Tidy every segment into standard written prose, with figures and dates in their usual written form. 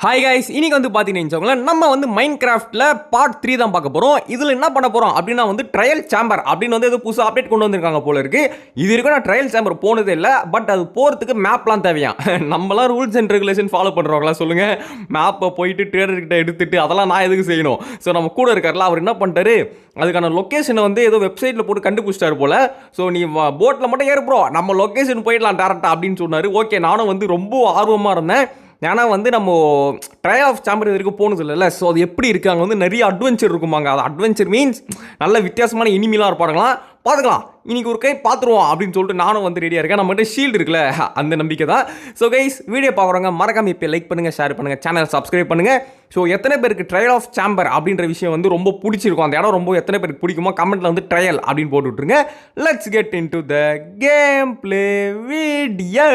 Hi guys, இன்னைக்கு வந்து பார்த்தீங்கன்னா நம்ம வந்து மைண்ட் கிராஃப்டில் பார்ட் 3 தான் பார்க்க போகிறோம். இதில் என்ன பண்ண போகிறோம் அப்படின்னா வந்து ட்ரையல் சேம்பர் அப்படின்னு வந்து ஏதோ புதுசாக அப்டேட் கொண்டு வந்திருக்காங்க போல இருக்கு. இது வரைக்கும் நான் ட்ரையல் சேம்பர் போனதே இல்லை. பட் அது போகிறதுக்கு மேப்லாம் தேவையா? நம்மளாம் ரூல்ஸ் அண்ட் ரெகுலேஷன் ஃபாலோ பண்ணுறவங்களா சொல்லுங்கள். மேப்பை போயிட்டு ட்ரேடர்கிட்ட எடுத்துட்டு அதெல்லாம் நான் எதுக்கு செய்யணும்? ஸோ நம்ம கூட இருக்கார்ல, அவர் என்ன பண்ணிட்டாரு, அதுக்கான லொக்கேஷனை வந்து ஏதோ வெப்சைட்டில் போட்டு கண்டுபிடிச்சிட்டாரு போல. ஸோ நீ போட்டில் மட்டும் ஏறுப்றோம், நம்ம லொக்கேஷன் போயிடலாம் டேரக்டாக அப்படின்னு சொன்னார். ஓகே, நானும் வந்து ரொம்ப ஆர்வமாக இருந்தேன். ஏன்னா வந்து நம்ம ட்ரையல் ஆஃப் சாம்பர் இது வரைக்கும் போனது இல்லைல்ல. ஸோ அது எப்படி இருக்குது, அங்கே வந்து நிறைய அட்வென்ச்சர் இருக்குமாங்க. அது அட்வென்ச்சர் மீன்ஸ் நல்ல வித்தியாசமான இனிமீலாம் இருப்பாருங்களாம். பார்த்துக்கலாம், இன்றைக்கி ஒரு கை பார்த்துருவோம் அப்படின்னு சொல்லிட்டு நானும் வந்து ரெடியாக இருக்கேன். நம்மகிட்ட ஷீல்டு இருக்குல்ல, அந்த நம்பிக்கை தான். ஸோ கைஸ், வீடியோ பார்க்குறவங்க மறக்காம இப்போ லைக் பண்ணுங்கள், ஷேர் பண்ணுங்கள், சேனல் சப்ஸ்கிரைப் பண்ணுங்கள். ஸோ எத்தனை பேருக்கு ட்ரையல் ஆஃப் சாம்பர் அப்படின்ற விஷயம் வந்து ரொம்ப பிடிச்சிருக்கும், அந்த இடம் ரொம்ப எத்தனை பேருக்கு பிடிக்குமோ கமெண்ட்டில் வந்து ட்ரையல் அப்படின்னு போட்டு விட்ருங்க. Let's get in to the game play video.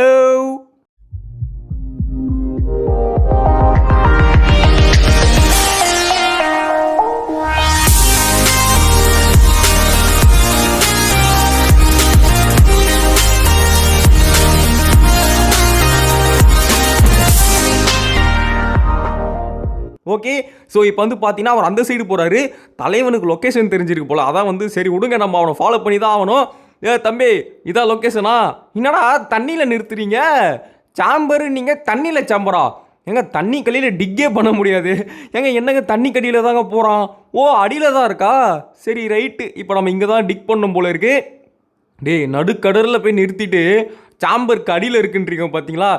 Okay, so இப்போ வந்து பார்த்தீங்கன்னா அவர் அந்த சைடு போகிறாரு. தலைவனுக்கு லொக்கேஷன் தெரிஞ்சிருக்கு போல். அதான் வந்து சரி விடுங்க, நம்ம அவனை ஃபாலோ பண்ணி தான் ஆகணும். தம்பி, இதான் லொக்கேஷனா? என்னடா தண்ணியில் நிறுத்துறீங்க? சாம்பரு நீங்கள் தண்ணியில் சாம்பரா? எங்க தண்ணி கடியில் டிக்கே பண்ண முடியாது. என்னங்க தண்ணி கடியில் தாங்க போகிறான். ஓ, அடியில் தான் இருக்கா? சரி ரைட்டு, இப்போ நம்ம இங்கே தான் டிக் பண்ணும் போல இருக்கு. டேய், நடுக்கடலில் போய் நிறுத்திட்டு சாம்பருக்கு அடியில் இருக்குன்றீங்க பார்த்தீங்களா?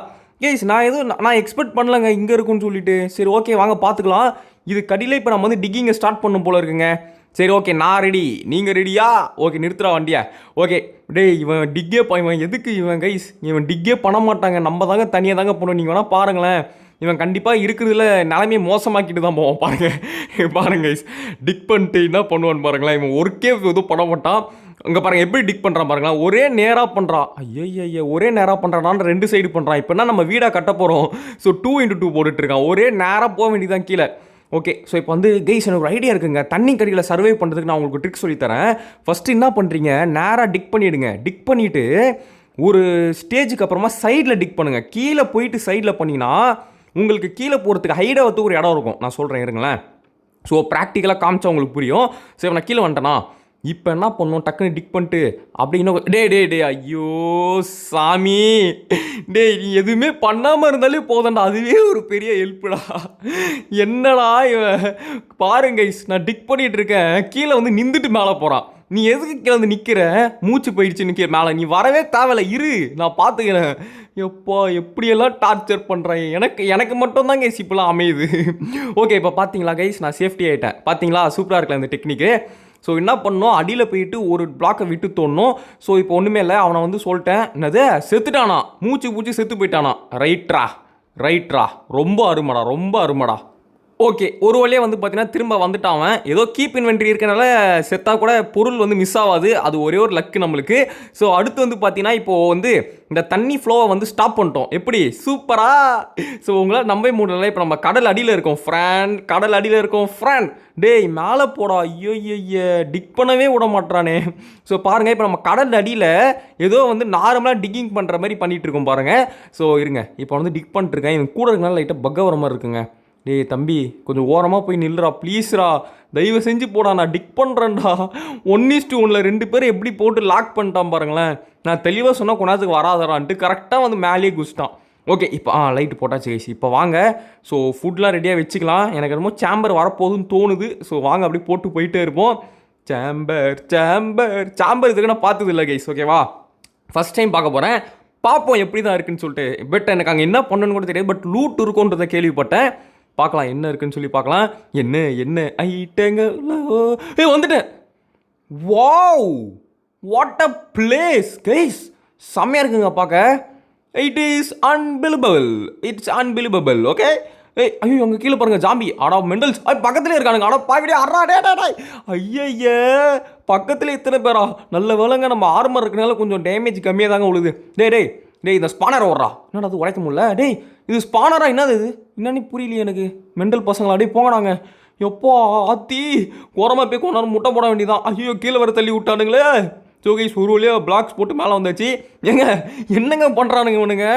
கேஸ், நான் எக்ஸ்பெக்ட் பண்ணலங்க இங்கே இருக்குன்னு சொல்லிட்டு. சரி ஓகே, வாங்க பார்த்துக்கலாம். இது கடியில் இப்போ நம்ம வந்து டிக்கிங்கை ஸ்டார்ட் பண்ணும் போல இருக்குங்க. சரி ஓகே, நான் ரெடி, நீங்கள் ரெடியா? ஓகே, நிறுத்துறா வண்டியா. ஓகே டேய், இவன் டிக்கே இவன் எதுக்கு கைஸ், இவன் டிக்கே பண்ண மாட்டாங்க. நம்ம தாங்க தனியாக தாங்க போகணும். நீங்கள் வேணால் பாருங்களேன், இவன் கண்டிப்பாக இருக்கிறதுல நிலைமையை மோசமாக்கிட்டு தான் போவான். பாருங்க கைஸ், டிக் பண்ணிட்டு என்ன பண்ணுவான்னு பாருங்களேன். இவன் ஒர்க்கே எதுவும் பண்ண மாட்டான். அங்கே பாருங்கள் எப்படி டிக் பண்ணுறான் பாருங்களா. ஒரே நேராக பண்ணுறான். ஐயோ, ஒரே நேராக பண்ணுறான், ரெண்டு சைடு பண்ணுறான். இப்போனா நம்ம வீடாக கட்ட போகிறோம். So 2x2 போட்டுட்ருக்கான். ஒரே நேராக போக வேண்டியதான் கீழே. ஓகே, ஸோ இப்போ வந்து கைஸ் எனக்கு ஒரு ஐடியா இருக்குங்க. தண்ணி கடியில் சர்வே பண்ணுறதுக்கு நான் உங்களுக்கு ட்ரிக் சொல்லித்தரேன். ஃபஸ்ட்டு என்ன பண்ணுறீங்க, நேராக டிக் பண்ணிவிடுங்க. டிக் பண்ணிவிட்டு ஒரு ஸ்டேஜுக்கு அப்புறமா சைடில் டிக் பண்ணுங்கள். கீழே போயிட்டு சைடில் பண்ணிங்கன்னா உங்களுக்கு கீழே போகிறதுக்கு ஹைடாக ஒரு இடம் இருக்கும். நான் சொல்கிறேன் இருங்களேன். ஸோ ப்ராக்டிக்கலாக காமிச்சா உங்களுக்கு புரியும். ஸோ நான் கீழே வந்துட்டேனா, இப்போ என்ன பண்ணுவோம், டக்குன்னு டிக் பண்ணிட்டு அப்படி இன்னும் டே ஐயோ சாமி, டே நீ எதுவுமே பண்ணாமல் இருந்தாலே போதண்டா, அதுவே ஒரு பெரிய ஹெல்ப்புடா. என்னடா இவன் பாருங்க, நான் டிக் பண்ணிகிட்டு இருக்கேன், கீழே வந்து நின்றுட்டு மேலே போகிறான். நீ எதுக்கு கீழே வந்து நிற்கிற? மூச்சு போயிடுச்சு நிற்கிற மேலே, நீ வரவே தேவையில்ல, இரு நான் பார்த்துக்கிறேன். எப்போ எப்படியெல்லாம் டார்ச்சர் பண்ணுறேன். எனக்கு மட்டும் தான் கைஸ் இப்போலாம் அமையுது. ஓகே, இப்போ பார்த்தீங்களா கைஸ், நான் சேஃப்டி ஆகிட்டேன். பார்த்தீங்களா, சூப்பராக இருக்கலாம் இந்த டெக்னிக்கு. ஸோ என்ன பண்ணணும், அடியில் போயிட்டு ஒரு பிளாக்கை விட்டு தோணும். ஸோ இப்போ ஒன்றுமே இல்லை, அவனை வந்து சொல்லிட்டேன், என்னது செத்துட்டானா, மூச்சு செத்து போயிட்டானா. ரைட்ரா, ரொம்ப அருமடா. ஓகே, ஒரு வழியாக வந்து பார்த்தீங்கன்னா திரும்ப வந்துட்டான். ஏதோ கீப் இன்வென்ட்ரி இருக்கனால செத்தா கூட பொருள் வந்து மிஸ் ஆகாது. அது ஒரே ஒரு லக்கு நம்மளுக்கு. ஸோ அடுத்து வந்து பார்த்தீங்கன்னா இப்போது வந்து இந்த தண்ணி ஃப்ளோவை வந்து ஸ்டாப் பண்ணிட்டோம். எப்படி சூப்பரா? ஸோ உங்களால் நம்பவே முடியல. இப்போ நம்ம கடல் அடியில் இருக்கோம் ஃப்ரெண்ட். டேய் மேலே போடா. ஐயோ டிக் பண்ணவே விட மாட்டானே. ஸோ பாருங்கள், இப்போ நம்ம கடல் அடியில் ஏதோ வந்து நார்மலாக டிக்கிங் பண்ணுற மாதிரி பண்ணிகிட்டு இருக்கோம் பாருங்கள். ஸோ இருங்க, இப்போ வந்து டிக் பண்ணிட்டுருக்கேன். இவன் கூட இருக்கனால லைட்டாக பக்க வர மாதிரி இருக்குங்க. டேய் தம்பி, கொஞ்சம் ஓரமாக போய் நில்லுறா ப்ளீஸ்ரா, தயவு செஞ்சு போடா, நான் டிக் பண்ணுறேன்டா. 1:1 2 பேர் எப்படி போட்டு லாக் பண்ணிட்டான் பாருங்களேன். நான் தெளிவாக சொன்னால் கொண்டாதுக்கு வராதரான்ட்டு கரெக்டாக வந்து மேலேயே குச்சிட்டான். ஓகே, இப்போ லைட்டு போட்டாச்சு கைஸ். இப்போ வாங்க, ஸோ ஃபுட்லாம் ரெடியாக வச்சுக்கலாம். எனக்கு என்னமோ சாம்பர் வரப்போகுதுன்னு தோணுது. ஸோ வாங்க அப்படியே போட்டு போயிட்டே இருப்போம். சாம்பர் இதுக்கு நான் பார்த்தது இல்லை கைஸ். ஓகேவா, ஃபஸ்ட் டைம் பார்க்க போகிறேன். பார்ப்போம் எப்படி தான் இருக்குன்னு சொல்லிட்டு. பட் எனக்கு அங்கே என்ன பண்ணணுன்னு கூட தெரியாது. பட் லூட் இருக்குன்றதை கேள்விப்பட்டேன். பார்க்கலாம் என்ன இருக்குன்னு சொல்லி பார்க்கலாம். என்ன ஐட்டங்க வந்துட்டேன். Wow, what a place guys, செம்மையாக இருக்குங்க பார்க்க. It's unbelievable. ஓகே, ஐயோ அங்கே கீழே பாருங்க ஜாம்பி. ஆடா மெண்டல்ஸ் பக்கத்துலேயே இருக்கானுங்க. ஆடா பாவிடே அறா டே. ஐய பக்கத்தில் இத்தனை பேரா? நல்ல வேலைங்க, நம்ம ஆர்மர் இருக்கனால கொஞ்சம் டேமேஜ் கம்மியாக தாங்க உழுது. டேய் இந்த ஸ்பானர் ஓடுறா. என்னடா அது உடைக்க முடியல? டேய் இது ஸ்பானரா? என்னது இது? என்னன்னு புரியலையே எனக்கு. மெண்டல் பசங்களா, அப்படியே போங்கடாங்க. எப்போ ஆத்தி ஓரமாக போய் கொண்டாந்து முட்டை போட வேண்டியதான். ஐயோ கீழே வர தள்ளி விட்டானுங்களே. ஸோ கைஸ் ஒரு வழியாக பிளாக்ஸ் போட்டு மேலே வந்தாச்சு. ஏங்க என்னங்க பண்ணுறானுங்க இவனுங்க,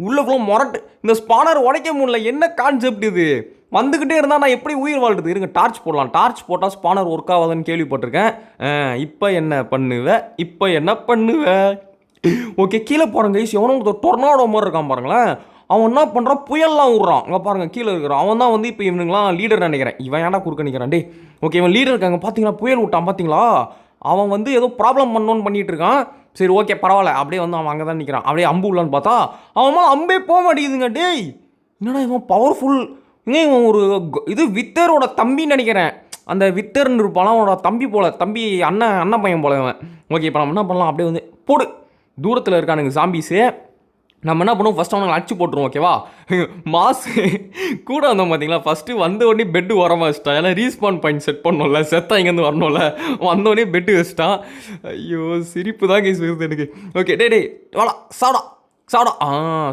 உள்ளே ஃபுல்லாக முரட்டு. இந்த ஸ்பானர் உடைக்க முடியல, என்ன கான்செப்ட் இது? வந்துக்கிட்டே இருந்தால் நான் எப்படி உயிர் வாழ்றது? இருங்க டார்ச் போடலாம். டார்ச் போட்டால் ஸ்பானர் ஒர்க் ஆகாதுன்னு கேள்விப்பட்டிருக்கேன். இப்போ என்ன பண்ணுவேன்? ஓகே கீழே பாருங்க கைஸ், எவனோ ஒரு டொர்னாடோ மாதிரி இருக்கான் பாருங்களேன். அவன் என்ன பண்ணுறான், புயல்லாம் விட்றான். அங்கே பாருங்கள் கீழே இருக்கிறான். அவன் தான் வந்து இப்போ இவனுங்களாம் லீடர் நினைக்கிறேன். இவன் ஏன்டா குறுக்க நிற்கிறான் டே? ஓகே இவன் லீடர் இருக்காங்க பார்த்தீங்களா, புயல் விட்டான் பார்த்தீங்களா? அவன் வந்து ஏதோ ப்ராப்ளம் பண்ணணும்னு பண்ணிகிட்டு இருக்கான். சரி ஓகே பரவாயில்ல, அப்படியே வந்து அவன் அங்கே தான் நிற்கிறான். அப்படியே அம்பு உள்ளான்னு பார்த்தா அவன் மேலே அம்பே போக மாட்டேங்குதுங்க. டேய் என்னடா இவன் பவர்ஃபுல். இவன் ஒரு இது வித்தரோட தம்பின்னு நினைக்கிறேன். அந்த வித்தர்னு இருப்பான் அவனோட தம்பி போல, தம்பி அண்ணன் பையன் போல இவன். ஓகே இப்போ நம்ம என்ன பண்ணலாம், அப்படியே வந்து போடு. தூரத்தில் இருக்கானுங்க ஜாம்பிஸு. நம்ம என்ன பண்ணுவோம், ஃபஸ்ட்டு அவனுங்களை அடிச்சு போட்டுருவோம். ஓகேவா மாசு கூட வந்தோம் பார்த்தீங்களா, ஃபஸ்ட்டு வந்த உடனே பெட்டு உரமாக வச்சுட்டான். ஏன்னா ரீஸ்பான் பாயிண்ட் செட் பண்ணோம்ல, செத்தா இங்கேருந்து வரணும்ல, வந்தோடனே பெட்டு வச்சுட்டான். ஐயோ சிரிப்பு தான் கேஸ் வருது எனக்கு. ஓகே டே வாடா சாடா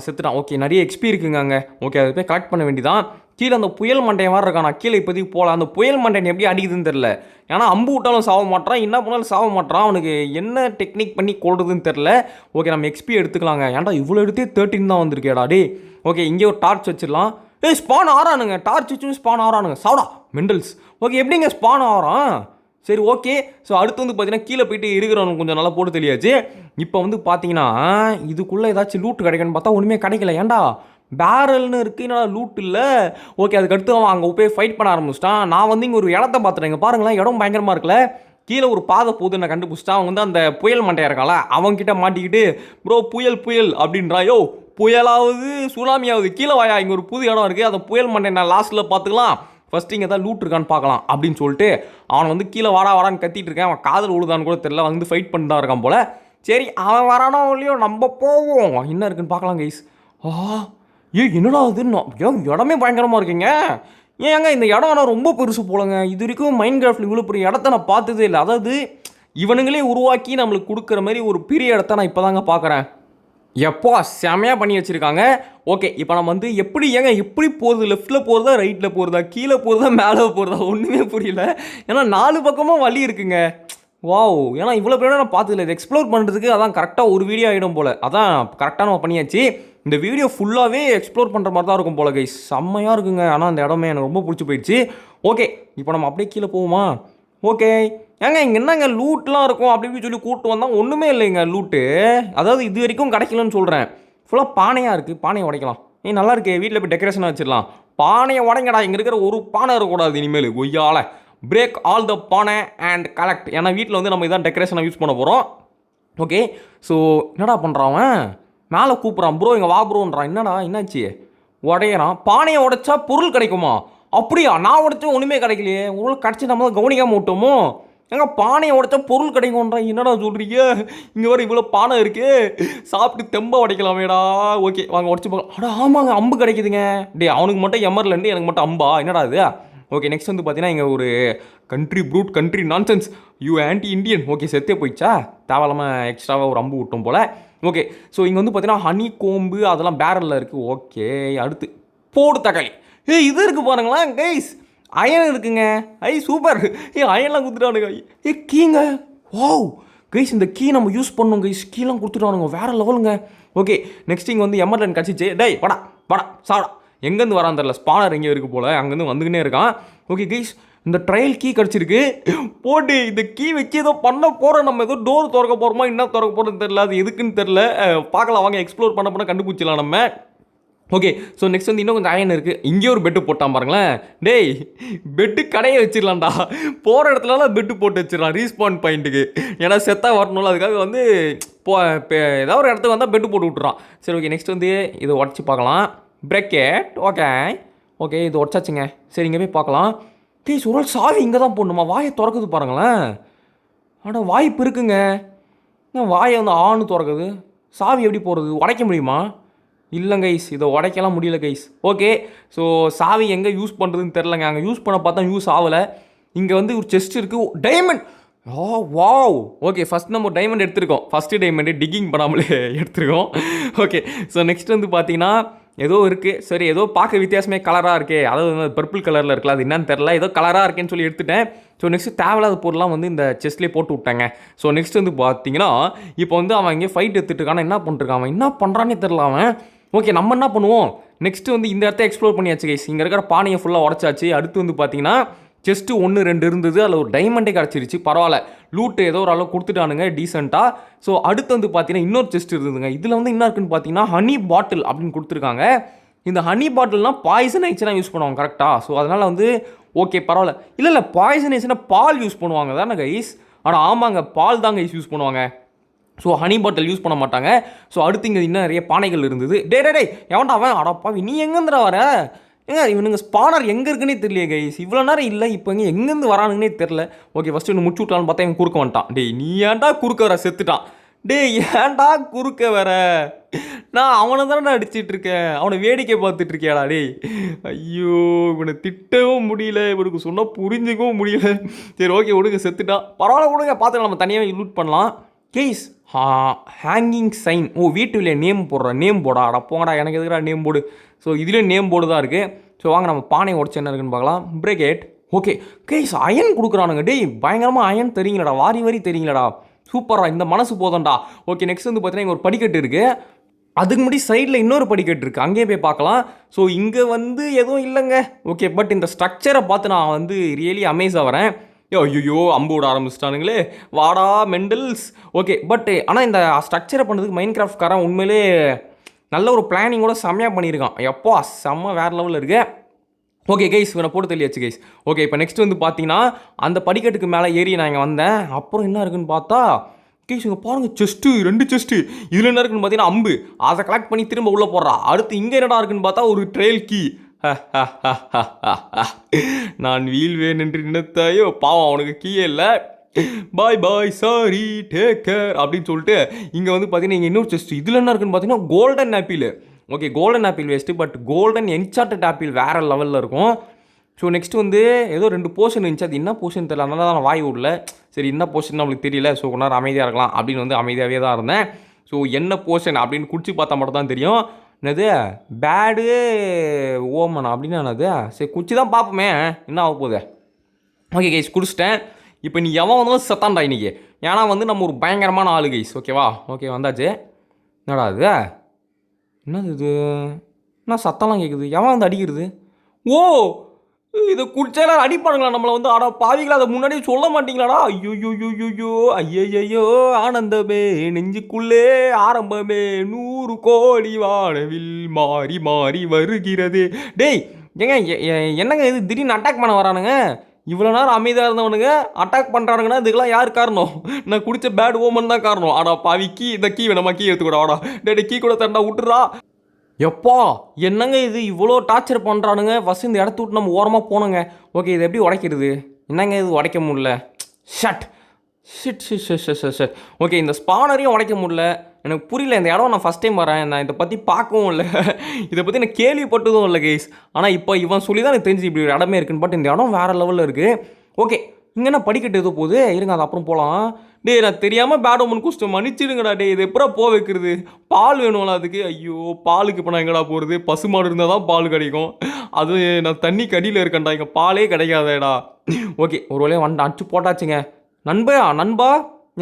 செத்துட்டான். ஓகே நிறைய எக்ஸ்பி இருக்குங்க அங்கே. ஓகே அதை போய் கலெக்ட் பண்ண வேண்டியதான். கீழே அந்த புயல் மண்டையன் மாதிரி இருக்கான். நான் கீழே இப்போதைக்கு போகலாம். அந்த புயல் மண்டையன் எப்படி அடிக்குதுன்னு தெரில. ஏன்னா அம்பு விட்டாலும் சாவ மாட்டான், என்ன பண்ணாலும் சாவ மாட்டான். அவனுக்கு என்ன டெக்னிக் பண்ணி கொள்றதுன்னு தெரில. ஓகே நம்ம எக்ஸ்பி எடுத்துக்கலாங்க. ஏன்டா இவ்வளோ எடுத்தே 13 தான் வந்திருக்கேடா டே. ஓகே இங்கே ஒரு டார்ச் வச்சிடலாம். ஸ்பான் ஆறானுங்க, டார்ச் வச்சு ஸ்பான் ஆறானுங்க. சாவடா மெண்டல்ஸ். ஓகே எப்படிங்க ஸ்பான் ஆகிறான்? சரி ஓகே. ஸோ அடுத்து வந்து பார்த்தீங்கன்னா கீழே போயிட்டு இருக்கிறவனுக்கு கொஞ்சம் நல்லா போட்டு தெரியாச்சு. இப்போ வந்து பார்த்தீங்கன்னா இதுக்குள்ளே ஏதாச்சும் லூட் கிடைக்குன்னு பார்த்தா ஒன்றுமே கிடைக்கல. ஏன்டா பேரல்னு இருக்குது, என்னடா லூட் இல்லை. ஓகே அதுக்கடுத்து அவன் அங்கே போய் ஃபைட் பண்ண ஆரம்பிச்சிட்டான். நான் வந்து இங்கே ஒரு இடத்த பார்த்துட்டேன். இங்கே பாருங்களேன் இடம் பயங்கரமாக இருக்குல்ல. கீழே ஒரு பாதை போகுது நான் கண்டுபிடிச்சிட்டான். அவன் வந்து அந்த புயல் மண்டையா இருக்கால அவன்கிட்ட மாட்டிக்கிட்டு ப்ரோ புயல் அப்படின்றாயோ. புயலாவது சுனாமியாவது கீழே வாயா, இங்கே ஒரு புது இடம் இருக்குது, அந்த புயல் மண்டை நான் லாஸ்ட்டில் பார்த்துக்கலாம், ஃபஸ்ட்டு இங்கே தான் லூட் இருக்கான்னு பார்க்கலாம் அப்படின்னு சொல்லிட்டு அவன் வந்து கீழே வாடான்னு கத்திட்டு இருக்கேன். அவன் காதல் உழுதான்னு கூட தெரியல, வந்து ஃபைட் பண்ணிட்டு தான் இருக்கான் போல். சரி அவன் வரானோ இல்லையோ நம்ம போவோம், என்ன இருக்குன்னு பார்க்கலாம் கைஸ். என்னடா அதுன்னு இடமே பயங்கரமாக இருக்குங்க. ஏங்க இந்த இடம் ஆனால் ரொம்ப பெருசு போலங்க. இது வரைக்கும் மைண்ட் கிராஃப்டில் இவ்வளோ பெரிய இடத்த நான் பார்த்ததே இல்லை. அதாவது இவனுங்களே உருவாக்கி நம்மளுக்கு கொடுக்குற மாதிரி ஒரு பெரிய இடத்த நான் இப்போ தாங்க பார்க்குறேன். எப்போ செமையாக பண்ணி வச்சுருக்காங்க. ஓகே இப்போ நம்ம வந்து எப்படி போகுது, லெஃப்ட்டில் போகிறதா ரைட்டில் போகிறதா கீழே போகிறதா மேலே போகிறதா ஒன்றுமே புரியல. ஏன்னா 4 பக்கமும் வழி இருக்குங்க. வாவ், ஏன்னா இவ்வளோ பேரோட நான் பார்த்ததில்ல. இது எக்ஸ்ப்ளோர் பண்ணுறதுக்கு அதான் கரெக்டாக ஒரு வீடியோ ஆகிடும் போல். அதான் கரெக்டாக நம்ம பண்ணியாச்சு. இந்த வீடியோ ஃபுல்லாகவே எக்ஸ்ப்ளோர் பண்ணுற மாதிரி தான் இருக்கும் போல் கைஸ். செம்மையாக இருக்குங்க. ஆனால் அந்த இடமே எனக்கு ரொம்ப பிடிச்சி போயிடுச்சு. ஓகே இப்போ நம்ம அப்படியே கீழே போவோமா? ஓகே இங்கே என்னங்க லூட்லாம் இருக்கும் அப்படி இப்படி சொல்லி கூப்பிட்டு வந்தால் ஒன்றுமே இல்லைங்க லூட்டு. அதாவது இது வரைக்கும் கிடைக்கலன்னு சொல்கிறேன். ஃபுல்லாக பானையாக இருக்குது. பானையை உடைக்கலாம். நல்லா இருக்கு, வீட்டில் போய் டெக்கரேஷனாக வச்சிடலாம். பானையை உடைங்கடா, இங்கே இருக்கிற ஒரு பானை இருக்கக்கூடாது இனிமேல். கொய்யால பிரேக் ஆல் த பானை அண்ட் கலெக்ட். ஏன்னா வீட்டில் வந்து நம்ம இதான் டெக்கரேஷனாக யூஸ் பண்ண போகிறோம். ஓகே ஸோ என்னடா பண்ணுறான் மேலே கூப்பிட்றான், ப்ரோ இங்கே வா ப்ரோன்றான். என்னடா என்னாச்சு? உடையிறான். பானையை உடைச்சா பொருள் கிடைக்குமா? அப்படியா? நான் உடைச்சா ஒன்றுமே கிடைக்கலையே. ஒரு கிடச்சி நம்ம தான் கவனிக்காமல் விட்டோமோ. ஏங்க பானையை உடைச்சா பொருள் கிடைக்கும்ன்றான். என்னடா சொல்கிறீங்க? இங்கே வர இவ்வளோ பானை இருக்குது, சாப்பிட்டு தெம்ப உடைக்கலாமேடா. ஓகே வாங்க உடச்சி பார்க்கலாம். அடா ஆமாங்க அம்பு கிடைக்குதுங்க. டே அவனுக்கு மட்டும் எமர்லேருந்து எனக்கு மட்டும் அம்பா? என்னடா இது? ஓகே நெக்ஸ்ட் வந்து பார்த்தீங்கன்னா இங்கே ஒரு country nonsense you anti Indian. Okay செத்தே போயிடுச்சா? தேவையில்லாமல் எக்ஸ்ட்ராவாக ஒரு அம்பு விட்டோம் போல். ஓகே ஸோ இங்கே வந்து பார்த்தீங்கன்னா ஹனி கோம்பு அதெல்லாம் பேரலில் இருக்குது. ஓகே அடுத்து போடு தக்காளி. இது இருக்குது பாருங்களேன் கைஸ், அயன் இருக்குங்க. சூப்பர். அயன்லாம் கொடுத்துட்டானுங்க. கீங்க. வாவ் கைஸ் இந்த கீ நம்ம யூஸ் பண்ணோம் கைஸ். கீலாம் கொடுத்துட்டானுங்க, வேறு லெவலுங்க. ஓகே நெக்ஸ்ட் இங்கே வந்து எமர்லன் கிடச்சிச்சு. டேய் வாடா சாடா. எங்கேருந்து வரான் தெரில, ஸ்பானர் எங்கேயோ இருக்குது போல், அங்கேருந்து வந்துக்கினே இருக்கான். ஓகே கைஸ் இந்த ட்ரையல் கீ கிடச்சிருக்கு. போட்டு இந்த கீ வச்சு ஏதோ பண்ண போகிறோம். நம்ம ஏதோ டோர் திறக்க போகிறோமா என்ன திறக்க போகிறோன்னு தெரில, அது எதுக்குன்னு தெரில. பார்க்கலாம் வாங்க, எக்ஸ்ப்ளோர் பண்ண கண்டுபிடிச்சிடலாம் நம்ம. ஓகே ஸோ நெக்ஸ்ட் வந்து இன்னும் கொஞ்சம் அயன் இருக்குது. இங்கே ஒரு பெட்டு போட்டான் பாருங்களேன். டேய் பெட்டு கடையை வச்சிடலாம்டா, போகிற இடத்துலலாம் பெட்டு போட்டு வச்சிடலாம் ரீஸ்பான் பாயிண்ட்டுக்கு. ஏன்னா செத்தாக வரணும்ல, அதுக்காக வந்து ஏதாவது ஒரு இடத்துக்கு வந்தால் பெட்டு போட்டு விட்டுறான். சரி ஓகே நெக்ஸ்ட் வந்து இதை உடச்சி பார்க்கலாம். பிரேக்கெட். ஓகே இது உடச்சாச்சுங்க. சரி இங்கே போய் பார்க்கலாம். ப்ளீஸ் ஒரு சாவி இங்கே தான் போடணுமா? வாயை திறக்குது பாருங்களேன். ஆனால் வாய்ப்பு இருக்குங்க. வாயை வந்து ஆணு திறக்குது. சாவி எப்படி போடுறது? உடைக்க முடியுமா? இல்லை கைஸ் இதை உடைக்கலாம் முடியல கைஸ். ஓகே ஸோ சாவி எங்கே யூஸ் பண்ணுறதுன்னு தெரிலங்க. அங்கே யூஸ் பண்ண பார்த்தா யூஸ் ஆகலை. இங்கே வந்து ஒரு செஸ்ட் இருக்குது. டைமண்ட். வாவ். ஓகே ஃபஸ்ட் நம்ம டைமண்ட் எடுத்துருக்கோம். ஃபஸ்ட்டு டைமண்டு டிக்கிங் பண்ணாமலே எடுத்துருக்கோம். ஓகே ஸோ நெக்ஸ்ட் வந்து பார்த்தீங்கன்னா ஏதோ இருக்குது, சரி ஏதோ பார்க்க வித்தியாசமே கலராக இருக்கே, அதாவது பர்பிள் கலரில் இருக்கலாம், அது என்னன்னு தெரில, ஏதோ கலராக இருக்கேன்னு சொல்லி எடுத்துட்டேன். ஸோ நெக்ஸ்ட்டு தேவையில்லாத பொருள்லாம் வந்து இந்த செஸ்ட்லேயே போட்டு விட்டாங்க. ஸோ நெக்ஸ்ட் வந்து பார்த்தீங்கன்னா இப்போ வந்து அவன் இங்கே ஃபைட் எடுத்துகிட்டு இருக்கான், என்ன பண்ணிருக்கான், அவன் என்ன பண்ணுறானே தெரில அவன். ஓகே, நம்ம என்ன பண்ணுவோம், நெக்ஸ்ட்டு வந்து இந்த இடத்த எக்ஸ்ப்ளோர் பண்ணியாச்சு கைஸ். இங்கே இருக்கிற பானையை ஃபுல்லாக உடச்சாச்சு. அடுத்து வந்து பார்த்தீங்கன்னா செஸ்ட்டு 1 2 இருந்தது, அதில் ஒரு டைமண்டே கிடச்சிருச்சு, பரவாயில்ல. லூட்டு ஏதோ ஒரு அளவு கொடுத்துட்டானுங்க டீசெண்டாக. ஸோ அடுத்து வந்து பார்த்தீங்கன்னா இன்னொரு செஸ்ட் இருந்ததுங்க. இதில் வந்து என்ன இருக்குன்னு பார்த்தீங்கன்னா ஹனி பாட்டில் அப்படின்னு கொடுத்துருக்காங்க. இந்த ஹனி பாட்டில்னால் பாய்சன் ஆயிடுச்சுன்னா யூஸ் பண்ணுவாங்க கரெக்டாக. ஸோ அதனால் வந்து ஓகே பரவாயில்ல. இல்லை பாய்சன் ஆயிடுச்சுன்னா பால் யூஸ் பண்ணுவாங்க தானே கைஸ்? ஆனால் ஆமாங்க, பால் தான் கைஸ் யூஸ் பண்ணுவாங்க. ஸோ ஹனி பாட்டில் யூஸ் பண்ண மாட்டாங்க. ஸோ அடுத்து இங்கே இன்னும் நிறைய பானைகள் இருந்தது. டே எவன்டா அவன், அடப்பாவி நீ எங்கேருந்துடா வர? ஏங்க இவனுங்க ஸ்பானர் எங்கே இருக்குன்னே தெரியல கைஸ். இவ்வளோ நேரம் இல்லை, இப்போ இங்கே எங்கேருந்து வரானுங்கன்னே தெரில. ஓகே, ஃபஸ்ட்டு இன்னும் முடிச்சு விட்டான்னு பார்த்தா இவன் குறுக்க வந்துட்டான். டேய் நீ ஏன்டா குறுக்க வர, செத்துட்டான். டேய் ஏன்டா குறுக்க வர, நான் அவனை தானே அடிச்சிட்டு இருக்கேன், அவனை வேடிக்கை பார்த்துட்டு இருக்கியாடா. டேய் ஐயோ, இவனை திட்டவும் முடியல, இவனுக்கு சொன்னால் புரிஞ்சுக்கவும் முடியல. சரி ஓகே விடுங்க, செத்துட்டான், பரவாயில்ல விடுங்க, பார்த்துக்கலாம், நம்ம தனியாக லூட் பண்ணலாம். கேஸ் ஹேங்கிங் சைன், வீட்டுல நேம் போடுற, நேம் போடா, அட போங்கடா, எனக்கு எதுக்குடா நேம் போர்டு. ஸோ இதுலேயும் நேம் போர்டு தான் இருக்குது. ஸோ வாங்க நம்ம பானை உடச்சு என்ன இருக்குன்னு பார்க்கலாம். பிரேக்கெட். ஓகே கேஸ், அயன் கொடுக்குறானுங்க. டேய் பயங்கரமாக அயன் தெரியுங்களடா, வாரி தெரியுங்களடா, சூப்பரா, இந்த மனசு போதண்டா. ஓகே நெக்ஸ்ட் வந்து பார்த்தீங்கன்னா இங்கே ஒரு படிக்கட்டு இருக்குது. அதுக்கு முன்னாடி சைடில் இன்னொரு படிக்கட்டு இருக்குது, அங்கேயே போய் பார்க்கலாம். ஸோ இங்கே வந்து எதுவும் இல்லைங்க. ஓகே, பட் இந்த ஸ்ட்ரக்சரை பார்த்து நான் வந்து ரியலி அமேஸ் ஆகிறேன். ஐயோ அம்பு விட ஆரம்பிச்சிட்டானுங்களே, வாடா மெண்டல்ஸ். ஓகே, பட் ஆனால் இந்த ஸ்ட்ரக்சரை பண்ணுறதுக்கு மைண்ட் கிராஃப்ட்காரன் உண்மையிலே நல்ல ஒரு பிளானிங்கோட செம்மையாக பண்ணியிருக்கான். எப்போ செம்ம வேறு லெவலில் இருக்கு. ஓகே கைஸ், இவனை போட்டு தெளியாச்சு கைஸ். ஓகே, இப்போ நெக்ஸ்ட் வந்து பார்த்தீங்கன்னா அந்த படிக்கட்டுக்கு மேலே ஏறி நான் இங்கே வந்தேன். அப்புறம் என்ன இருக்குன்னு பார்த்தா கைஸ் இங்கே பாருங்கள், செஸ்ட்டு 2 செஸ்ட்டு. இதில் என்ன இருக்குன்னு பார்த்தீங்கன்னா அம்பு, அதை கலெக்ட் பண்ணி திரும்ப உள்ளே போடுறா. அடுத்து இங்கே என்னடா இருக்குன்னு பார்த்தா ஒரு ட்ரெயில் கீ. நான் வீழ்வேன் என்று நினைத்தாயோ, பாவம் அவனுக்கு கீயே இல்லை. பாய் சாரி டேக் கேர் அப்படின்னு சொல்லிட்டு இங்கே வந்து பார்த்தீங்கன்னா இங்கே இன்னொரு செஸ்ட். இதில் என்ன இருக்குன்னு பார்த்தீங்கன்னா golden apple. Okay, golden apple waste, but golden enchanted apple வேறு லெவலில் இருக்கும். ஸோ நெக்ஸ்ட் வந்து ஏதோ 2 போர்ஷன் இருந்துச்சு, அது என்ன போர்ஷன் தெரியல, அதனால தான் நான் வாய் விடல. சரி என்ன போர்ஷன் நம்மளுக்கு தெரியல, ஸோ கொஞ்ச நேரம் அமைதியாக இருக்கலாம் அப்படின்னு வந்து அமைதியாகவே தான் இருந்தேன். ஸோ என்ன போர்ஷன் அப்படின்னு குடிச்சு பார்த்தா மட்டும் தான் தெரியும். என்னது பேடு ஓமனா அப்படின்னு என்னது, சரி குச்சி தான் பார்ப்போமே என்ன ஆக போகுது. ஓகே கைஸ், குடிச்சிட்டேன். இப்போ நீ எவன் வந்தாலும் சத்தான்டா இன்றைக்கி, ஏன்னா வந்து நம்ம ஒரு பயங்கரமான ஆளு கைஸ். ஓகேவா, ஓகே வந்தாச்சு. என்னடா இது, என்னது இது, என்ன சத்தம்லாம் கேட்குது, எவன் வந்து அடிக்கிறது? ஓ, இதை குடிச்சாலும் அடிப்பானுங்களா நம்மளை வந்து? ஆடா பாவிங்களா, அதை முன்னாடியே சொல்ல மாட்டீங்களாடா? ஐயோ ஆனந்தமே நெஞ்சுக்குள்ளே ஆரம்பமே 100 கோடி வானவில் மாறி மாறி வருகிறது. டேய் ஏங்க என்னங்க இது திடீர்னு அட்டாக் பண்ண வரானுங்க? இவ்வளோ நேரம் அமைதியாக இருந்தவனுங்க அட்டாக் பண்ணுறானுங்கன்னா இதுக்கெல்லாம் யார் காரணம்? நான் குடித்த பேட் ஓமன் தான் காரணம். ஆடா பாவி, கீ இந்த கீ வேணாமா, கீ எடுத்துக்கூட ஆடா. டே கீ கூட தண்டா விட்டுறா. எப்பா என்னங்க இது இவ்வளோ டார்ச்சர் பண்ணுறானுங்க. ஃபஸ்ட் இந்த இடத்த விட்டு நம்ம ஓரமாக போனோங்க. ஓகே, இது எப்படி உடைக்கிறது? என்னங்க இது உடைக்க முடியல. Shut shit shit shit shit shit. Okay, இந்த ஸ்பானரையும் உடைக்க முடியல. எனக்கு புரியல, இந்த இடம் நான் ஃபஸ்ட் டைம் வரேன், நான் இதை பற்றி பார்க்கவும் இல்லை, இதை பற்றி நான் கேள்விப்பட்டதும் இல்லை கைஸ். ஆனால் இப்போ இவன் சொல்லி தான் எனக்கு தெரிஞ்சு இப்படி ஒரு இடமே இருக்குன்னு. பட் இந்த இடம் வேறு லெவலில் இருக்குது. ஓகே, இங்கே என்ன படிக்கட்டு எதோ போகுது, இருங்க அது அப்புறம் போகலாம். டே நான் தெரியாமல் பேட் ஓமன் குஸ்ட்டு மன்னிச்சிடுங்கடா. டே இது எப்படா போக வைக்கிறது? பால் வேணும்ல அதுக்கு. ஐயோ பாலுக்கு இப்போ நான் எங்கடா போகிறது? பசுமாடு இருந்தால் தான் பால் கிடைக்கும், அது நான் தண்ணி கடியில் இருக்கேன்டா, இங்கே பாலே கிடைக்காதேடா. ஓகே, ஒரு வழியாக வந்து அடிச்சு போட்டாச்சுங்க. நண்பா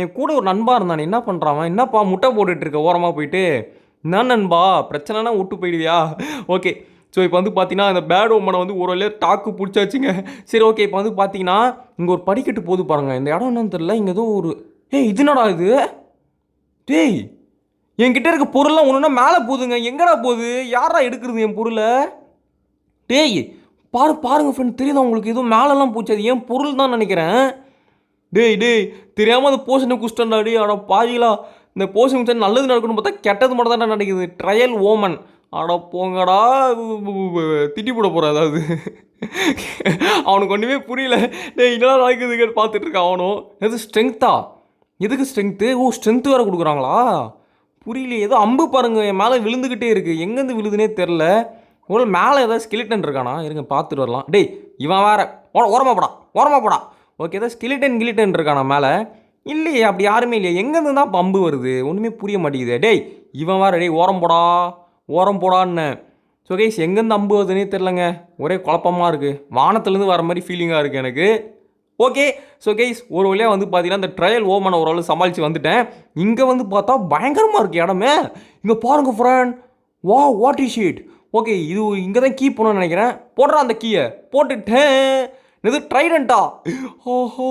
என் கூட ஒரு நண்பா இருந்தானே, என்ன பண்ணுறான்? என்னப்பா முட்டை போட்டுட்ருக்க ஓரமாக போயிட்டு? என்ன நண்பா பிரச்சனைனா விட்டு போயிடுவியா? ஓகே, ஸோ இப்போ வந்து பார்த்தீங்கன்னா இந்த பேட் ஓமனை வந்து ஒரு வழியாக டாக்கு பிடிச்சாச்சுங்க. சரி ஓகே, இப்போ வந்து பார்த்தீங்கன்னா இங்கே ஒரு படிக்கட்டு போது பாருங்கள். இந்த இடம் என்னன்னு தெரியல, இங்கே ஏதோ ஒரு இது என்னடா இது? டேய் என்கிட்ட இருக்க பொருள்லாம் ஒன்றுனா மேலே போகுதுங்க. எங்கடா போகுது? யாரா எடுக்கிறது என் பொருளை? டேய் பாருங்க ஃப்ரெண்ட், தெரியுதா உங்களுக்கு? எதுவும் மேலெல்லாம் போச்சு, அது ஏன் பொருள் தான் நினைக்கிறேன். டேய் தெரியாமல் அந்த போஷனை குஸ்டன்டா. டே ஆடா பாதிகளா, இந்த போஷன் குஸ்டன் நல்லது நடக்கணும்னு பார்த்தா கெட்டது மட்டும் தான் நடக்குது. ட்ரையல் ஓமன், ஆடா போங்கடா, திட்டி போட போகிறேன். அதாவது அவனுக்கு ஒன்றுமே புரியல. டேய் இதெல்லாம் நடக்குதுன்னு பார்த்துட்ருக்கான் அவனும். எது ஸ்ட்ரென்த்தா? எதுக்கு ஸ்ட்ரென்த்து? ஓ ஸ்ட்ரென்த்து வேறு கொடுக்குறாங்களா? புரியல. ஏதோ அம்பு பாருங்க என் மேலே விழுந்துக்கிட்டே இருக்குது, எங்கேருந்து விழுதுனே தெரில. ஒரு மேலே ஏதாவது ஸ்கெலிட்டன் இருக்கானா? இருங்க பார்த்துட்டு வரலாம். டேய் இவன் வேறு ஓரமாக போடா. ஓகே, ஏதாவது ஸ்கெலிட்டன் இருக்கானா மேலே? இல்லையே, அப்படி யாருமே இல்லையே. எங்கேருந்து தான் பம்பு வருது? ஒன்றுமே புரிய மாட்டேங்குது. டேய் இவன் வேறு, டேய் ஓரம் போடான்னு. ஸோ கைஸ் எங்கேருந்து அம்பு வருதுன்னே தெரிலங்க, ஒரே குழப்பமாக இருக்குது, வானத்துலேருந்து வர மாதிரி ஃபீலிங்காக இருக்குது எனக்கு. ஓகே ஸோ கைஸ் ஒரு வழியாக வந்து பார்த்தீங்கன்னா இந்த ட்ரையல் ஓமனை ஓரளவு சமாளித்து வந்துட்டேன். இங்கே வந்து பார்த்தா பயங்கரமாக இருக்குது இடமே. இங்கே பாருங்கள் ஃப்ரெண்ட், வா வாட் இஸ் இட். ஓகே இது இங்கே தான் கீ பண்ணணும்னு நினைக்கிறேன். போடுறா அந்த கீயை போட்டுட்டேன். இது ட்ரைடண்ட்டா? ஓஹோ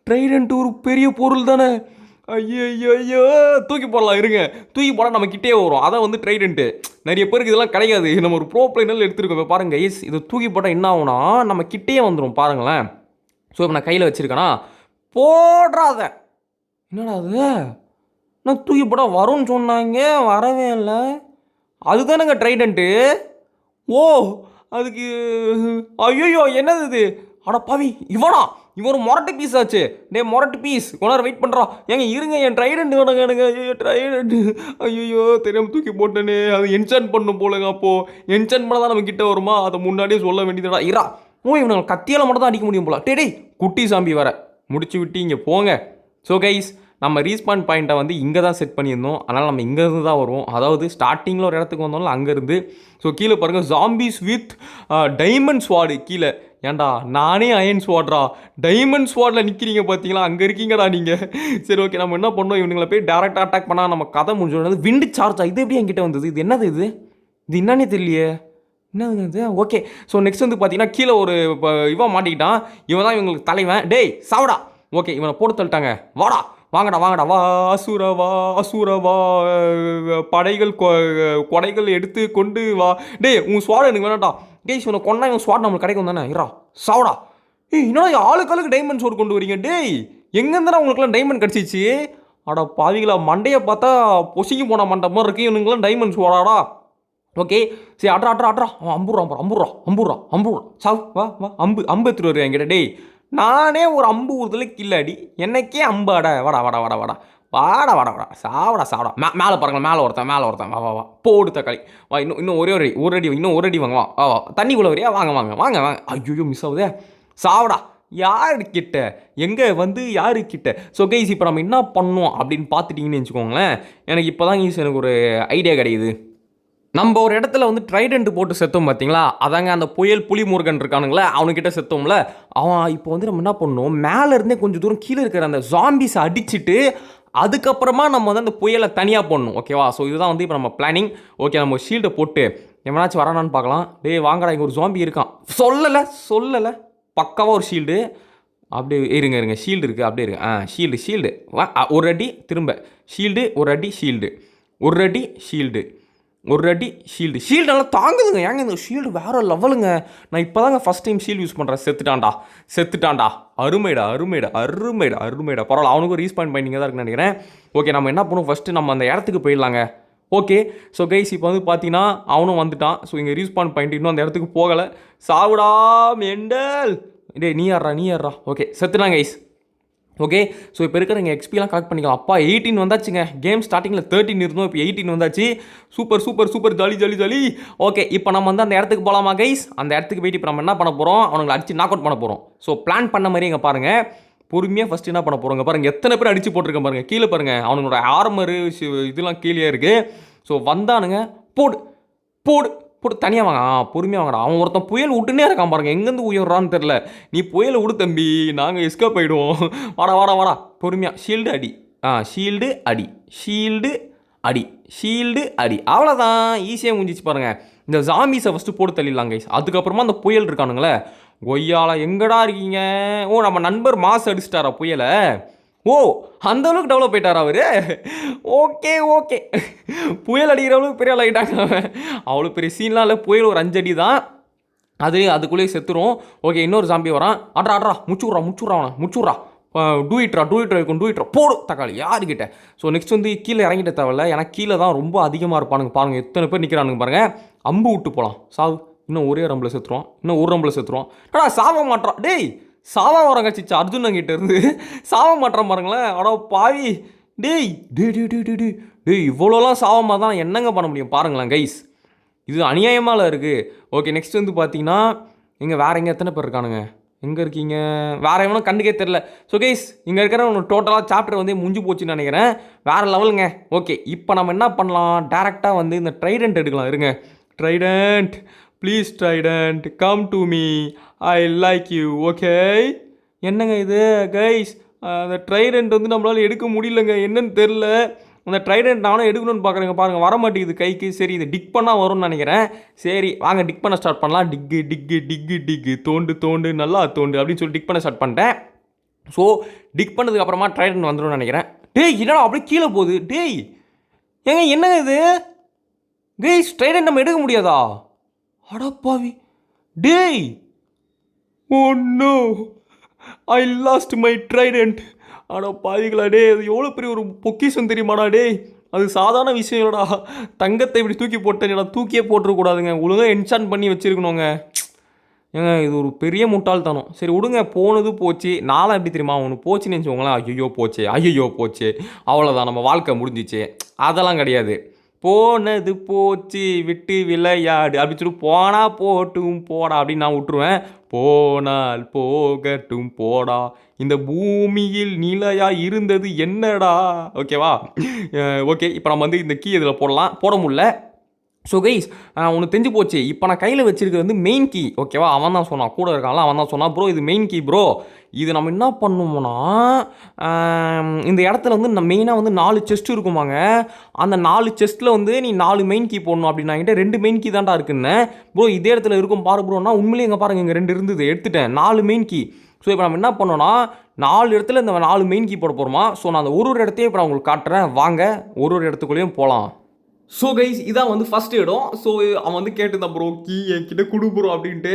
ட்ரைடண்ட் ஒரு பெரிய பொருள் தானே. ஐயோ ஐயோ தூக்கி போடலாம் இருங்க, தூக்கி போட நம்ம கிட்டே வரும். அதான் வந்து ட்ரைடண்ட்டு. நிறைய பேருக்கு இதெல்லாம் கிடையாது. நம்ம ஒரு ப்ரோ பிளேனரில் எடுத்துருக்கோம் பாருங்க கைஸ். இதை தூக்கி போட்டால் என்ன ஆகும்னா நம்ம கிட்டே வந்துடும் பாருங்களேன். ஸோ இப்போ நான் கையில் வச்சுருக்கேனா போடுறாத. என்னடா அது, நான் தூக்கி போட்டால் வரும்னு சொன்னாங்க, வரவே இல்லை. அதுதானேங்க ட்ரைடண்ட்டு. ஓ அதுக்கு ஐயோ என்னது இது. அட பாவி இவனா, இவன் மொரட்டு பீஸ் ஆச்சு. டே மொரட்டு பீஸ் கொண்டாரு வெயிட் பண்ணுறான். ஏங்க இருங்க என் ட்ரைடண்ட் வேணுங்க எனக்கு. ஐயோ ட்ரைடண்ட், ஐயோ தெரியாமல் தூக்கி போட்டேனே. அது என்சான் பண்ணும் போலங்க. அப்போது என்சான் பண்ண தான் நம்ம கிட்ட வருமா, அதை முன்னாடியே சொல்ல வேண்டியதுடா. இரா இவனுங்க கத்தியால் மட்டும் தான் அடிக்க முடியும் போல. டே குட்டி சாம்பி வர முடிச்சு விட்டு இங்கே போங்க. ஸோ கைஸ் நம்ம ரீஸ்பான் பாயிண்ட்டை வந்து இங்கே தான் செட் பண்ணியிருந்தோம். அதனால் நம்ம இங்கேருந்து தான் வருவோம். அதாவது ஸ்டார்டிங்கில் ஒரு இடத்துக்கு வந்தோம்ல அங்கேருந்து. ஸோ கீழே பாருங்கள் ஜாம்பிஸ் வித் டைமண்ட் ஸ்வாடு கீழே. ஏன்டா நானே அயன் ஸ்வாட்ரா, டைமண்ட் ஸ்வாடில் நிற்கிறீங்க பார்த்தீங்களா, அங்கே இருக்கீங்கடா நீங்கள். சரி ஓகே நம்ம என்ன பண்ணோம், இவனுங்களை போய் டேரெக்டாக அட்டாக் பண்ணால் நம்ம கதை முடிஞ்சோம். விண்டு சார்ஜா இது எப்படி என்கிட்ட வந்தது, இது என்னது இது, இது என்னன்னே தெரியலையே என்னது. ஓகே ஸோ நெக்ஸ்ட் வந்து பார்த்தீங்கன்னா கீழே ஒரு இவன் மாட்டிக்கிட்டான். இவன் தான் இவங்களுக்கு தலைவன். டேய் சாவடா. ஓகே இவனை போட்டு தள்ளிட்டாங்க. வாடா வாங்கடா வாங்கடா வா அசுரவா அசுரவா படைகள் கொடைகள் எடுத்து கொண்டு வா. டேய் உன் ஸ்வாட் எனக்கு வேணாட்டா. டேய் இவனை கொண்டா இவன் ஸ்வாட் நம்மளுக்கு கிடைக்கும் தானே. இரா சாவடா. என்னடா ஆளுக்கு டைமண்ட் ஸ்வாட் கொண்டு வரீங்க. டேய் எங்கேருந்துடா உங்களுக்குலாம் டைமண்ட் கிடச்சிச்சு. அடா பாவிகளா, மண்டையை பார்த்தா பொசிங்கி போன மண்டை மாதிரி இருக்கு. இவனுங்களாம் டைமண்ட் ஸ்வாடாடா. ஓகே சரி அட்ரா அட்ரா அட்ரா அவன் அம்புறான் சாவ் வா வா அம்பு எடுத்துட்டு வருவேன் என்கிட்ட. டேய் நானே ஒரு அம்பு ஊறுதல கில்லாடி எனக்கே அம்பு அட வாடா வாடா வாடா வாடா வாடா வாடா வாடா சாவடா சாவடா. மேலே பாருங்கள், மேலே ஒருத்தன் வா வா வா போடு தக்காளி வா. இன்னும் ஒரே ஒரு அடி இன்னும் ஒரு அடி வாங்க வா வா வா. தண்ணிக்குள்ளே வரியா வாங்க வாங்க வாங்க வாங்க. ஐயோ மிஸ் ஆகுதே. சாவடா யாருக்கிட்ட எங்கே வந்து யாருக்கிட்ட. ஸோ கைஸ் இப்போ நம்ம என்ன பண்ணோம் அப்படின்னு பார்த்துட்டிங்கன்னு வச்சுக்கோங்களேன். எனக்கு இப்போ தான் ஈஸ் எனக்கு ஒரு ஐடியா கிடைக்குது. நம்ம ஒரு இடத்துல வந்து ட்ரைடண்ட் போட்டு செத்தோம் பார்த்தீங்களா, அதாங்க அந்த புயல் புலி முருகன் இருக்கானுங்களே அவனுக்கிட்ட செத்தோம்ல. அவன் இப்போ வந்து நம்ம என்ன பண்ணோம், மேலேருந்தே கொஞ்சம் தூரம் கீழே இருக்கிற அந்த ஜாம்பிஸை அடிச்சுட்டு அதுக்கப்புறமா நம்ம வந்து அந்த புயலை தனியாக போடணும். ஓகேவா. ஸோ இதுதான் வந்து இப்போ நம்ம பிளானிங். ஓகே நம்ம ஷீல்டை போட்டு எவனாச்சும் வரானான்னு பார்க்கலாம். டேய் வாங்கடா இங்கே ஒரு ஜாம்பி இருக்கான். சொல்லலை பக்காவாக ஒரு ஷீல்டு. அப்படியே இருங்க ஷீல்டு இருக்குது அப்படியே இருக்கு. ஷீல்டு ஒரு அடி திரும்ப ஷீல்டு, ஒரு அடி ஷீல்டு, ஒரு அடி ஷீல்டு, ஒரு அடி ஷீல்டு நல்லா தாங்குதுங்க. ஏங்க இந்த ஷீல்டு வேறு லெவலுங்க. நான் இப்போ தாங்க ஃபஸ்ட் டைம் ஷீல்டு யூஸ் பண்ணுறேன். செத்துட்டான்டா. அருமைடா பரவாயில்ல. அவனுக்கும் ரீஸ்பாண்ட் பண்ணிங்க தான் இருக்குன்னு நினைக்கிறேன். ஓகே நம்ம என்ன பண்ணுவோம், ஃபஸ்ட்டு நம்ம அந்த இடத்துக்கு போயிடலாங்க. ஓகே ஸோ கைஸ் இப்போ வந்து பார்த்தீங்கன்னா அவனும் வந்துட்டான். ஸோ இங்கே ரீஸ்பாண்ட் பாயிண்ட் இன்னும் அந்த இடத்துக்கு போகலை. சாவுடா மெண்டல். டே நீ ஏறா. ஓகே செத்துட்டான் கைஸ். ஓகே ஸோ இப்போ இருக்கிற எங்கள் எக்ஸ்பிலாம் கலெக்ட் பண்ணிக்கலாம். அப்பா 18 வந்தாச்சுங்க. கேம் ஸ்டார்டிங்கில் 13 இருந்தோம், இப்போ 18 வந்தாச்சு. Super jolly. ஓகே இப்போ நம்ம வந்து அந்த இடத்துக்கு போகலாமா கைஸ். அந்த இடத்துக்கு போயிட்டு இப்போ நம்ம என்ன பண்ண போகிறோம், அவங்களை அடிச்சு நாக் அவுட் பண்ண போகிறோம். ஸோ பிளான் பண்ண மாதிரி இங்கே பாருங்கள். பொறுமையாக ஃபஸ்ட்டு என்ன பண்ண போகிறோங்க பாருங்கள். எத்தனை பேர் அடிச்சு போட்டிருக்கேன் பாருங்கள். கீழே பாருங்கள் அவனோட ஆர்மரு இதெல்லாம் கீழே இருக்குது. ஸோ வந்தானுங்க போடு தனியாக வாங்க. பொறுமையாக வாங்கடா. அவன் ஒருத்தன் புயல் விட்டுனே இருக்கான் பாருங்கள். எங்கேருந்து உயர்றான்னு தெரில. நீ புயலை விடு தம்பி, நாங்கள் எஸ்கேப் ஆகிடுவோம். வாடா பொறுமையாக ஷீல்டு அடி. அவ்வளோதான், ஈஸியாக முடிஞ்சிச்சு பாருங்கள். இந்த ஜாம்பிஸை ஃபஸ்ட்டு போட்டு தள்ளிடலாம் கைஸ். அதுக்கப்புறமா அந்த புயல் இருக்கானுங்களே கொய்யால எங்கடா இருக்கீங்க. நம்ம நண்பர் மாசு அடிச்சிட்டாரா புயலை. அந்த அளவுக்கு டெவலப் ஆகிட்டார் அவர். ஓகே புயல் அடிக்கிற அளவுக்கு பெரிய ஆள் ஆகிட்டாங்க. அவ்வளோ பெரிய சீன்லாம் இல்லை. புயல் ஒரு 5 அடி தான். அதுக்குள்ளேயே செத்துரும். ஓகே இன்னொரு ஜாம்பி வரான். அட்ரா முச்சுட்றா. டூ இட்ரா போடு தக்காளி யாருக்கிட்ட. ஸோ நெக்ஸ்ட் வந்து கீழே இறங்கிட்ட தேவையில்ல. ஏன்னா கீழே தான் ரொம்ப அதிகமாக இருப்பானுங்க பாருங்கள். எத்தனை பேர் நிற்கிறானுங்க பாருங்கள். அம்பு விட்டு போகலாம். சாவு இன்னும் ஒரே ரம்பில் செத்துருவான். இன்னும் ஒரு ரம்பில் செத்துருவான். சாவ மாட்டான். டேய் சாவா வராங்க சிச்சு அர்ஜுன் கிட்ட இருந்து சாவ மாட்டான் பாருங்களேன். அடோ பாவி. டேய் இவ்வளோலாம் சாவமாக தான் என்னங்க பண்ண முடியும் பாருங்களேன் கைஸ். இது அநியாயமாக இருக்குது. ஓகே நெக்ஸ்ட் வந்து பார்த்தீங்கன்னா இங்கே வேறு எங்கே எத்தனை பேர் இருக்கானுங்க. எங்கே இருக்கீங்க, வேறு எவனும் கண்டுக்கே தெரில. ஸோ கைஸ் இங்கே இருக்கிற ஒன்று டோட்டலாக சாப்டர் வந்து முடிஞ்சு போச்சுன்னு நினைக்கிறேன். வேறு லெவலுங்க. ஓகே இப்போ நம்ம என்ன பண்ணலாம், டேரெக்டாக வந்து இந்த ட்ரைடண்ட் எடுக்கலாம். இருங்க Trident please Trident come to me, I like you, okay. என்னங்க இது கைஸ், அந்த ட்ரைடண்ட் வந்து நம்மளால் எடுக்க முடியலங்க, என்னன்னு தெரில. அந்த ட்ரைடண்ட் நானும் எடுக்கணும்னு பார்க்குறேங்க, பாருங்கள் வர மாட்டேங்குது கைக்கு. சரி இது டிக் பண்ணால் வரும்னு நினைக்கிறேன். சரி வாங்க டிக் பண்ண ஸ்டார்ட் பண்ணலாம். டிக்கு டிக்கு டிக்கு டிக்கு தோண்டு தோண்டு நல்லா தோண்டு அப்படின்னு சொல்லி டிக் பண்ண ஸ்டார்ட் பண்ணிட்டேன். ஸோ டிக் பண்ணதுக்கு அப்புறமா ட்ரைடண்ட் வந்துடும் நினைக்கிறேன். டேய் என்னடா அப்படியே கீழே போகுது. டேய் ஏங்க என்னங்க இது கைஸ், ட்ரைடண்ட் நம்ம எடுக்க முடியாதா? அடப்பாவி. டேய் oh no, I lost my trident. ஆனால் பாவிகளா டே, அது எவ்வளோ பெரிய ஒரு பொக்கிஷம் தெரியுமாடா டே. அது சாதாரண விஷயம் இல்லைடா. தங்கத்தை இப்படி தூக்கி போட்டேன்டா, தூக்கியே போட்டுருக்கூடாதுங்க, ஒழுங்காக என்சான் பண்ணி வச்சுருக்கணுங்க. ஏங்க இது ஒரு பெரிய முட்டாள்தனம். சரி விடுங்க, போனது போச்சு. நாளாக எப்படி தெரியுமா ஒன்று போச்சுன்னு நினச்சோங்களேன், ஐயோ போச்சு அவ்வளோதான், நம்ம வாழ்க்கை முடிஞ்சிச்சு. அதெல்லாம் கிடையாது. போனது போச்சு விட்டு விளையாடு அப்படின்னு சொல்லி போனா போட்டும் போடா அப்படின்னு நான் விட்டுருவேன். போனால் போகட்டும் போடா, இந்த பூமியில் நிலையா இருந்தது என்னடா. ஓகேவா? ஓகே, இப்போ நம்ம வந்து இந்த கீ இதில் போட முடியல. ஸோ கைஸ் ஒன்று தெரிஞ்சு போச்சு. இப்போ நான் கையில் வச்சிருக்கிறது வந்து மெயின் கீ. ஓகேவா? அவன் தான் சொன்னான், கூட இருக்கான்ல அவன் தான் சொன்னான், ப்ரோ இது மெயின் கீ ப்ரோ. இது நம்ம என்ன பண்ணுவோம்னா, இந்த இடத்துல வந்து மெயினாக வந்து 4 செஸ்ட் இருக்குமாங்க. அந்த 4 செஸ்ட்டில் வந்து நீ 4 மெயின் கீ போடணும் அப்படின்னா, என்கிட்ட 2 மெயின் கீ தான்டா இருக்குன்னு. ப்ரோ இதே இடத்துல இருக்கும் பாரு ப்ரோன்னா, உண்மையிலே இங்கே பாருங்கள், இங்கே 2 இருந்தது, எடுத்துட்டேன் 4 மெயின் கீ. ஸோ இப்போ நம்ம என்ன பண்ணோன்னா, 4 இடத்துல இந்த 4 மெயின் கீ போட போகிறோமா. ஸோ நான் அந்த ஒரு இடத்தையும் இப்போ நான் உங்களுக்கு காட்டுறேன், வாங்க ஒரு இடத்துக்குள்ளேயும் போகலாம். ஸோ கைஸ் இதான் வந்து ஃபஸ்ட் இடம். ஸோ அவன் வந்து கேட்டுதான் ப்ரோ கீ என்கிட்ட கொடுக்குறோம் அப்படின்ட்டு.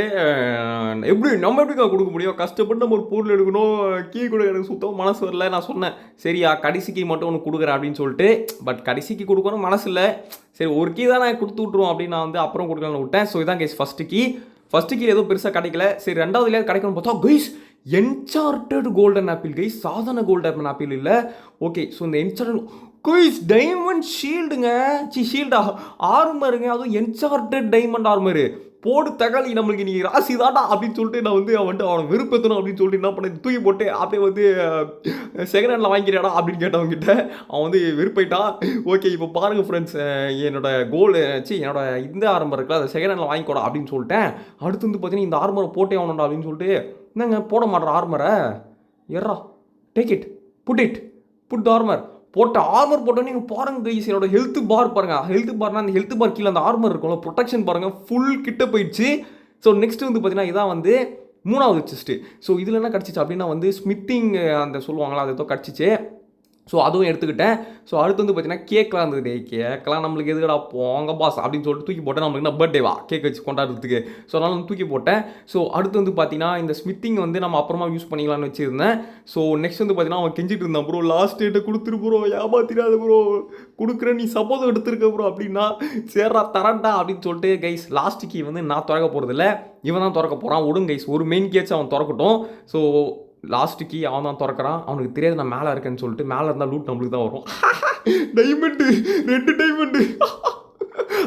நம்ம எப்படிக்கா கொடுக்க முடியும், கஷ்டப்பட்டு நம்ம ஒரு பொருள் எடுக்கணும், கீ கூட எனக்கு சுத்தமாக மனசு வரல. நான் சொன்னேன் சரியா கடைசி கீ மட்டும் ஒன்று கொடுக்குறேன் அப்படின்னு சொல்லிட்டு. பட் கடைசி கீ கொடுக்கணும் மனசு இல்லை. சரி ஒரு கீ தான் நான் கொடுத்து விட்ருவோம் அப்படின்னு நான் வந்து அப்புறம் கொடுக்கலான்னு விட்டேன். ஸோ இதான் கைஸ் ஃபஸ்ட்டு கீ ஏதோ பெருசாக கிடைக்கல. சரி ரெண்டாவதுலேயே கிடைக்கணும்னு பார்த்தா கைஸ் என்சார்ட்டட் கோல்டன் ஆப்பிள் கைஸ், சாதாரண கோல்டன் ஆப்பிள் இல்லை. ஓகே ஸோ இந்த என்சார்ட்டட் கைஸ் டைமண்ட் ஷீல்டுங்க, ஷீல்டா ஆர்மருங்க, அதுவும் என்சார்ட்டட் டைமண்ட் ஆர்மரு. போடு தகாளி நம்மளுக்கு நீ ராசி தாண்டா அப்படின்னு சொல்லிட்டு நான் வந்து அவனை வெறுப்பேற்றணும் அப்படின்னு சொல்லிட்டு என்ன பண்ண தூக்கி போட்டு அப்படியே வந்து செகண்ட் ஹேண்டில் வாங்கிக்கிறாடா அப்படின்னு கேட்டவங்கிட்ட அவன் வந்து வெறுப்பாயிட்டான். ஓகே இப்போ பாருங்கள் ஃப்ரெண்ட்ஸ், என்னோட என்னோட இந்த ஆர்மர் இருக்குல்ல அதை செகண்ட் ஹேண்டில் வாங்கிக்கூடா அப்படின்னு சொல்லிட்டேன். அடுத்து வந்து பார்த்தீங்கன்னா இந்த ஆர்மரை போட்டே ஆகணும்டா அப்படின்னு சொல்லிட்டு, என்னங்க போட மாட்டேற ஆர்மரை, Erra take it put armour போட்ட ஆர்மர் போட்டோன்னே நீங்கள் பாருங்கள் கைஸ், என்னோட ஹெல்த் பார் பாருங்கள். ஹெல்த் பார்னா அந்த ஹெல்த் பார் கீழே அந்த ஆர்மர் இருக்கும்ல ப்ரொடெக்ஷன் பாருங்கள் ஃபுல் கிட்ட போயிடுச்சு. ஸோ நெக்ஸ்ட் வந்து பார்த்தீங்கன்னா இதான் வந்து 3வது செஸ்ட்டு. ஸோ இதில் என்ன கிடச்சிச்சு அப்படின்னா வந்து ஸ்மித்திங் அந்த சொல்லுவாங்களா அது ஏதோ கிடச்சிச்சு. ஸோ அதுவும் எடுத்துக்கிட்டேன். ஸோ அடுத்து வந்து பார்த்தீங்கன்னா கேக்லாம் இருந்தது. கேக்கெலாம் நம்மளுக்கு எதுக்கடா போங்க பாஸ் அப்படின்னு சொல்லிட்டு தூக்கி போட்டேன். நம்மளுக்கு என்ன பர்த்டேவா கேக் வச்சு கொண்டாடுறதுக்கு. ஸோ அதனால வந்து தூக்கி போட்டேன். ஸோ அடுத்து வந்து பார்த்தீங்கன்னா இந்த ஸ்மித்திங் வந்து நம்ம அப்புறமா யூஸ் பண்ணிக்கலாம்னு வச்சுருந்தேன். ஸோ நெக்ஸ்ட் வந்து பார்த்தீங்கன்னா அவன் கெஞ்சிட்டு இருந்தான், ப்ரோ லாஸ்ட் டேட்டை கொடுத்துரு ப்ரோ, ஏமாத்திராது ப்ரோ, கொடுக்குறேன் நீ சப்போஸ் எடுத்துருக்க ப்ரோ அப்படின்னா, சேர்றா தரண்டா அப்படின்னு சொல்லிட்டு கைஸ் லாஸ்ட் கீ வந்து நான் திறக்க போகிறதில்ல, இவன் தான் திறக்க போகிறான். விடுங்க கைஸ், ஒரு மெயின் கீயாச்சும் அவன் திறக்கட்டும். ஸோ லாஸ்ட் கீ அவன் தான் திறக்கிறான். அவனுக்கு தெரியாது நான் மேலே இருக்கேன்னு சொல்லிட்டு. மேலே இருந்தால் லூட் நம்மளுக்கு தான் வரும். Diamond 2 diamond.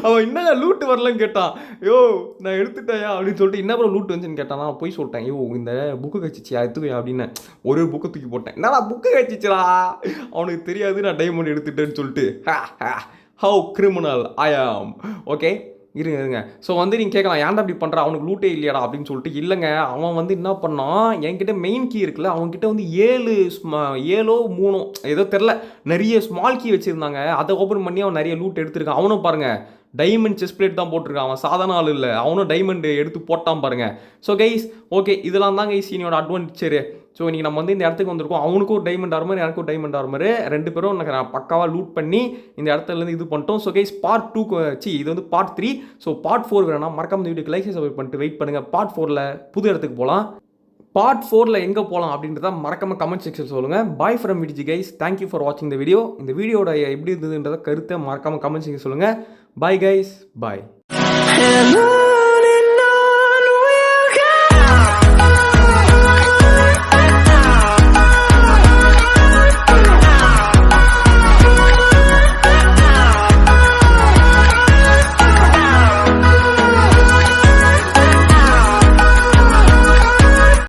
அவன் என்ன லூட்டு வரலன்னு கேட்டான். யோ நான் எடுத்துட்டேயா அப்படின்னு சொல்லிட்டு, என்ன ப்ரோ லூட் வந்துச்சுன்னு கேட்டான். நான் போய் சொல்லிட்டேன், யோ இந்த புக்கு கழிச்சிச்சியா எடுத்துக்கையா அப்படின்னு. ஒரு புக்கை தூக்கி போட்டேன். என்னடா புக்கு கழிச்சிச்சா, அவனுக்கு தெரியாது நான் டைமண்ட் எடுத்துட்டேன்னு சொல்லிட்டு. ஹவு கிரிமினல் ஐ ஆம். ஓகே இருங்க. ஸோ வந்து நீங்கள் கேட்கலாம் ஏன்டா அப்படி பண்ணுற, அவனுக்கு லூட்டே இல்லையாடா அப்படின்னு சொல்லிட்டு. இல்லைங்க, அவன் வந்து என்ன பண்ணான், என்கிட்ட மெயின் கீ இருக்குல்ல, அவன்கிட்ட வந்து 7 3 ஏதோ தெரில நிறைய ஸ்மால் கீ வச்சுருந்தாங்க. அதை ஓப்பன் பண்ணி அவன் நிறைய லூட் எடுத்துருக்கான். அவனும் பாருங்கள் டைமண்ட் செஸ் பிளேட் தான் போட்டிருக்கான். அவன் சாதாரண ஆள் இல்லை, அவனும் டைமண்ட் எடுத்து போட்டான் பாருங்கள். ஸோ கைஸ் ஓகே இதெல்லாம் தான் கைஸ் என்னோட அட்வான்டேஜ். ஸோ இன்றைக்கி நம்ம வந்து இந்த இடத்துக்கு வந்திருக்கோம். அவனுக்கும் ஒரு டைமண்ட் ஆர்மர், எனக்கும் டைமண்ட் ஆர்மர், 2 பேரும் எனக்கு நான் பக்காவாக லூட் பண்ணி இந்த இடத்துலேருந்து இது பண்ணிட்டோம். ஸோ கைஸ் பார்ட் 2 இது வந்து பார்ட் 3. ஸோ பார்ட் 4 வேணாம், மறக்காம இந்த வீடியோக்கு லைக் சப்ஸ்கிரைப் பண்ணிட்டு வெயிட் பண்ணுங்கள். பார்ட் 4ல் புது இடத்துக்கு போகலாம். பார்ட் 4ல் எங்கே போகலாம் அப்படின்றத மறக்காம கமெண்ட் செக்ஷன் சொல்லுங்கள். Bye from VDG guys, thank you for வாட்சிங் இந்த வீடியோ. இந்த வீடியோட எப்படி இருந்ததுன்றத கருத்தை மறக்காம கமெண்ட் செக்ஷன் சொல்லுங்கள். பாய் கைஸ், பாய்.